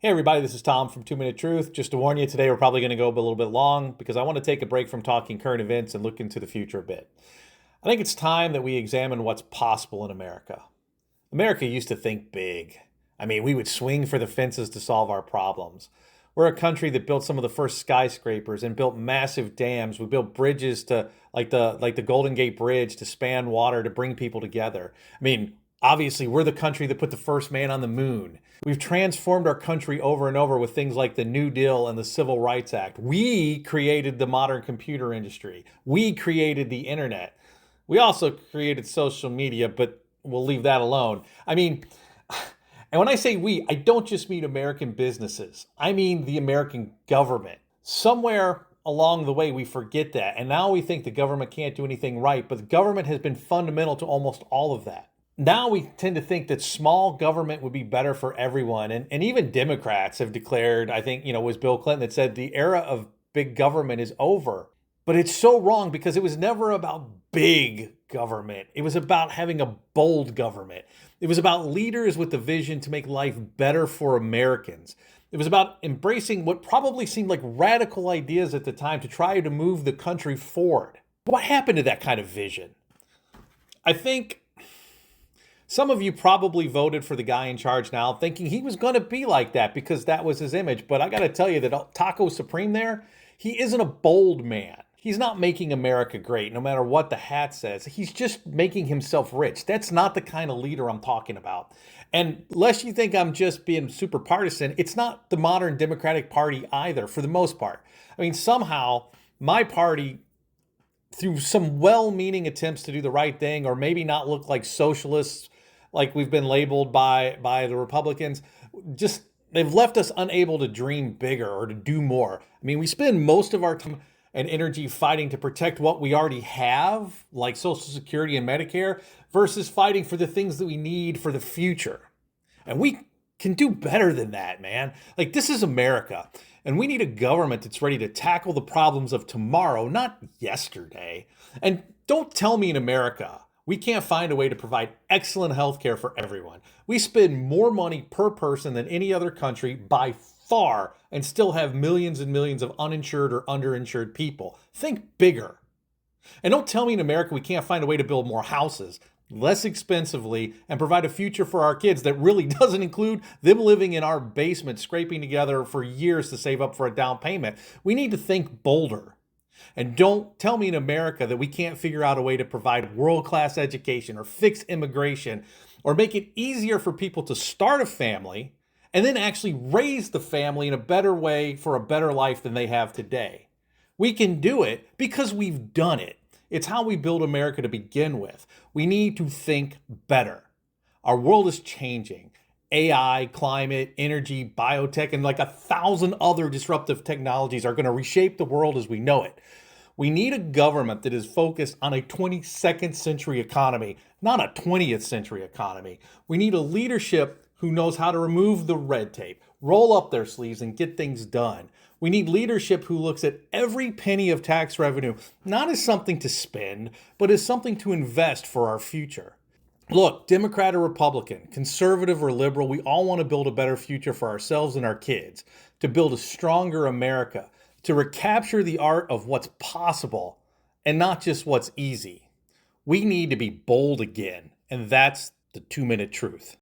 Hey everybody, this is Tom from 2 Minute Truth. Just to warn you, today we're probably going to go a little bit long because I want to take a break from talking current events and look into the future a bit. I think it's time that we examine what's possible in America. America used to think big. I mean, we would swing for the fences to solve our problems. We're a country that built some of the first skyscrapers and built massive dams. We built bridges to like the Golden Gate Bridge to span water to bring people together. I mean, obviously, we're the country that put the first man on the moon. We've transformed our country over and over with things like the New Deal and the Civil Rights Act. We created the modern computer industry. We created the internet. We also created social media, but we'll leave that alone. I mean, and when I say we, I don't just mean American businesses. I mean the American government. Somewhere along the way, we forget that. And now we think the government can't do anything right, but the government has been fundamental to almost all of that. Now we tend to think that small government would be better for everyone. And even Democrats have declared, I think, it was Bill Clinton that said the era of big government is over. But it's so wrong because it was never about big government. It was about having a bold government. It was about leaders with the vision to make life better for Americans. It was about embracing what probably seemed like radical ideas at the time to try to move the country forward. What happened to that kind of vision? I think some of you probably voted for the guy in charge now thinking he was going to be like that because that was his image. But I got to tell you that Taco Supreme there, he isn't a bold man. He's not making America great, no matter what the hat says. He's just making himself rich. That's not the kind of leader I'm talking about. And lest you think I'm just being super partisan, it's not the modern Democratic Party either, for the most part. I mean, somehow my party, through some well-meaning attempts to do the right thing or maybe not look like socialists like we've been labeled by the Republicans, just they've left us unable to dream bigger or to do more. I mean, we spend most of our time and energy fighting to protect what we already have, like Social Security and Medicare, versus fighting for the things that we need for the future. And we can do better than that, man. Like, this is America, and we need a government that's ready to tackle the problems of tomorrow, not yesterday. And don't tell me in America we can't find a way to provide excellent health care for everyone. We spend more money per person than any other country by far and still have millions and millions of uninsured or underinsured people. Think bigger. And don't tell me in America we can't find a way to build more houses less expensively and provide a future for our kids that really doesn't include them living in our basement, scraping together for years to save up for a down payment. We need to think bolder. And don't tell me in America that we can't figure out a way to provide world-class education or fix immigration or make it easier for people to start a family and then actually raise the family in a better way for a better life than they have today. We can do it because we've done it. It's how we build America to begin with. We need to think better. Our world is changing. AI, climate, energy, biotech, and like 1,000 other disruptive technologies are going to reshape the world as we know it. We need a government that is focused on a 22nd century economy, not a 20th century economy. We need a leadership who knows how to remove the red tape, roll up their sleeves, and get things done. We need leadership who looks at every penny of tax revenue not as something to spend, but as something to invest for our future. Look, Democrat or Republican, conservative or liberal, we all want to build a better future for ourselves and our kids, to build a stronger America, to recapture the art of what's possible and not just what's easy. We need to be bold again, and that's the 2 Minute Truth.